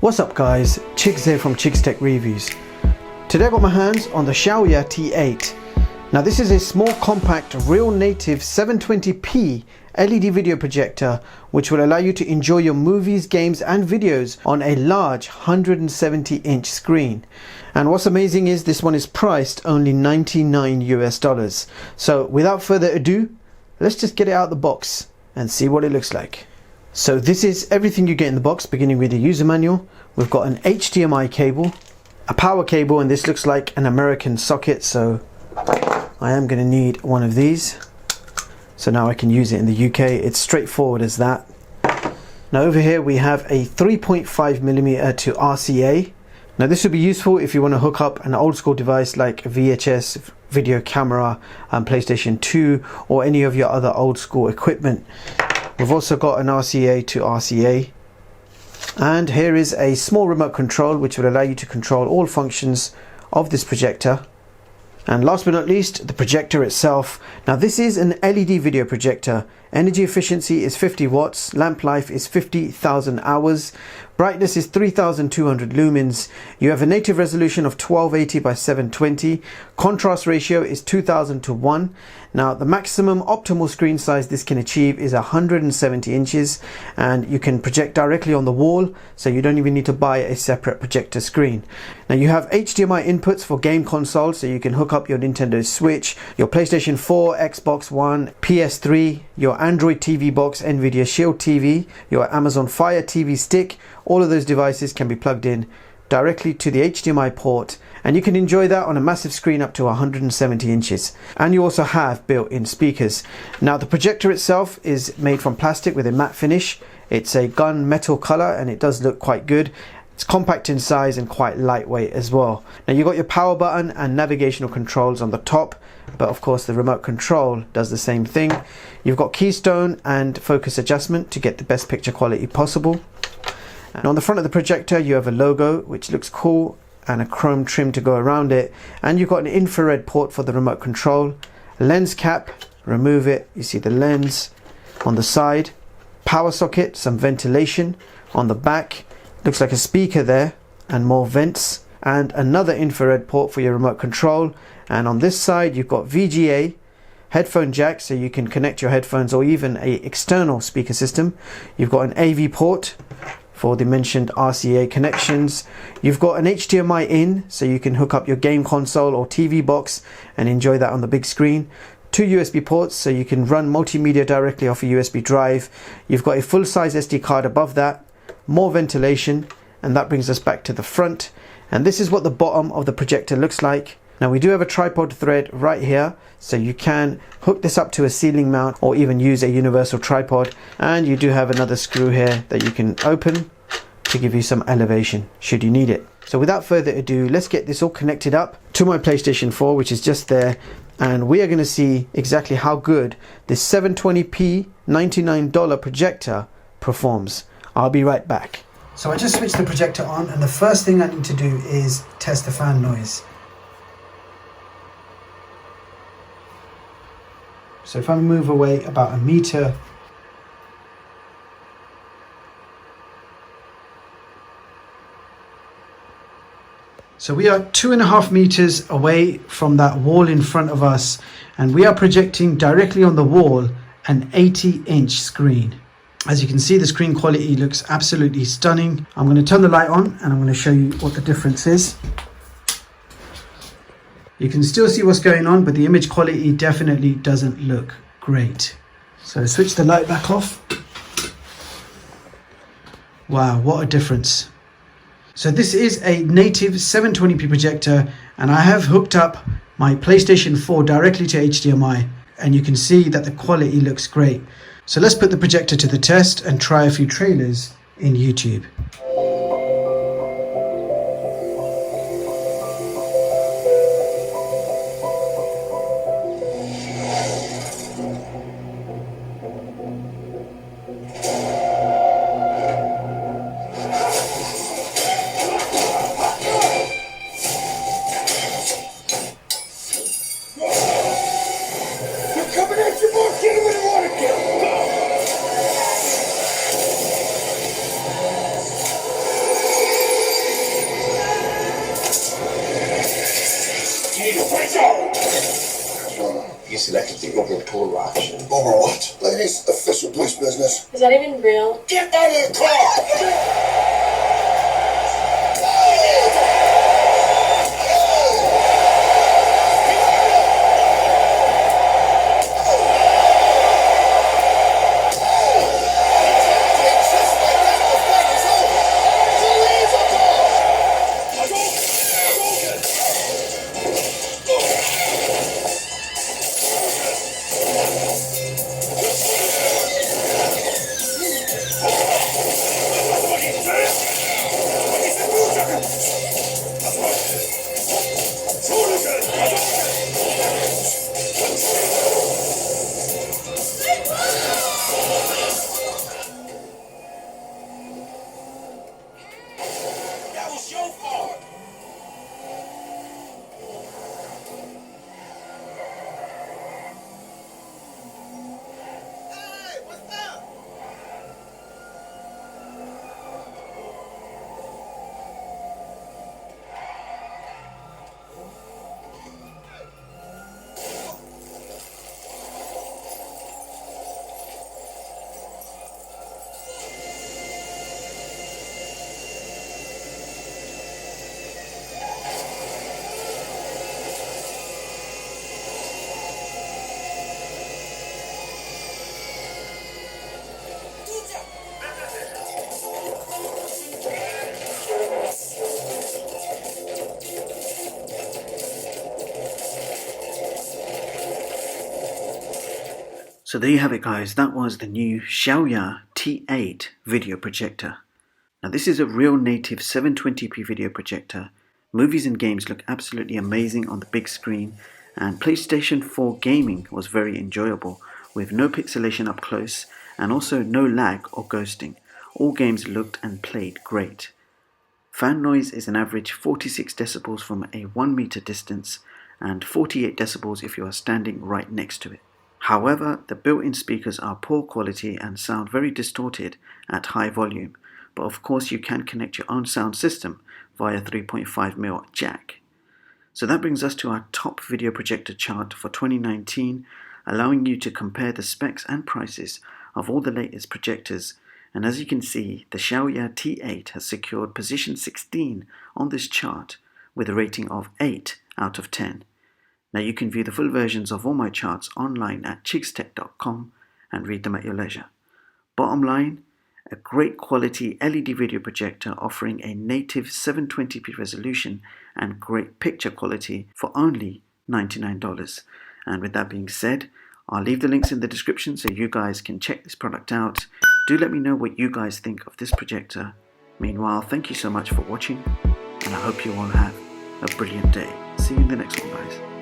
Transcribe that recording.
What's up guys, Chicks here from Chicks Tech Reviews. Today I got my hands on the XIAOYA T8. Now this is a small compact real native 720p LED video projector which will allow you to enjoy your movies, games and videos on a large 170-inch screen. And what's amazing is this one is priced only $99 US. So without further ado, let's just get it out of the box and see what it looks like. So this is everything you get in the box, beginning with the user manual. We've got an HDMI cable, a power cable, and this looks like an American socket, so I am going to need one of these. So now I can use it in the UK. It's straightforward as that. Now over here we have a 3.5mm to RCA. Now this would be useful if you want to hook up an old school device like a VHS video camera, PlayStation 2 or any of your other old school equipment. We've also got an RCA to RCA, and here is a small remote control which will allow you to control all functions of this projector. And last but not least, the projector itself. Now this is an LED video projector. Energy efficiency is 50 watts, lamp life is 50,000 hours, brightness is 3200 lumens, you have a native resolution of 1280 by 720, contrast ratio is 2000 to 1. Now the maximum optimal screen size this can achieve is 170 inches, and you can project directly on the wall, so you don't even need to buy a separate projector screen. Now you have HDMI inputs for game consoles, so you can hook up your Nintendo Switch, your PlayStation 4, Xbox One, PS3, your Android TV box, Nvidia Shield TV, your Amazon Fire TV stick. All of those devices can be plugged in directly to the HDMI port, and you can enjoy that on a massive screen up to 170 inches. And you also have built-in speakers. Now the projector itself is made from plastic with a matte finish. It's a gun metal color and it does look quite good. It's compact in size and quite lightweight as well. Now you've got your power button and navigational controls on the top, but of course the remote control does the same thing. You've got keystone and focus adjustment to get the best picture quality possible. And on the front of the projector you have a logo which looks cool and a chrome trim to go around it, and you've got an infrared port for the remote control, lens cap, remove it, you see the lens on the side, power socket, some ventilation on the back, looks like a speaker there and more vents, and another infrared port for your remote control. And on this side you've got VGA, headphone jack so you can connect your headphones or even a external speaker system. You've got an AV port for the mentioned RCA connections. You've got an HDMI in so you can hook up your game console or TV box and enjoy that on the big screen. Two USB ports so you can run multimedia directly off a USB drive. You've got a full-size SD card above that, more ventilation, and that brings us back to the front. And this is what the bottom of the projector looks like. Now we do have a tripod thread right here, so you can hook this up to a ceiling mount or even use a universal tripod, and you do have another screw here that you can open to give you some elevation should you need it. So without further ado, let's get this all connected up to my PlayStation 4, which is just there, and we are going to see exactly how good this 720p $99 projector performs. I'll be right back. So I just switched the projector on, and the first thing I need to do is test the fan noise. So if I move away about a meter, so we are 2.5 meters away from that wall in front of us, and we are projecting directly on the wall an 80-inch screen. As you can see, the screen quality looks absolutely stunning. I'm going to turn the light on and I'm going to show you what the difference is. You can still see what's going on, but the image quality definitely doesn't look great. So switch the light back off. Wow, what a difference. So this is a native 720p projector, and I have hooked up my PlayStation 4 directly to HDMI, and you can see that the quality looks great. So let's put the projector to the test and try a few trailers in YouTube. Coming at you, boy, get him with a water kill. selected the rubber pull action. Rubber what? Ladies, official police business. Is that even real? Get out of the car! That was your fault! Hey, what's up? So there you have it, guys. That was the new XIAOYA T8 video projector. Now this is a real native 720p video projector. Movies and games look absolutely amazing on the big screen, and PlayStation 4 gaming was very enjoyable with no pixelation up close and also no lag or ghosting. All games looked and played great. Fan noise is an average 46 decibels from a 1 meter distance and 48 decibels if you are standing right next to it. However, the built-in speakers are poor quality and sound very distorted at high volume, but of course you can connect your own sound system via 3.5mm jack. So that brings us to our top video projector chart for 2019, allowing you to compare the specs and prices of all the latest projectors. And as you can see, the XIAOYA T8 has secured position 16 on this chart with a rating of 8 out of 10. Now you can view the full versions of all my charts online at chigstech.com and read them at your leisure. Bottom line, a great quality LED video projector offering a native 720p resolution and great picture quality for only $99. And with that being said, I'll leave the links in the description so you guys can check this product out. Do let me know what you guys think of this projector. Meanwhile, thank you so much for watching, and I hope you all have a brilliant day. See you in the next one, guys.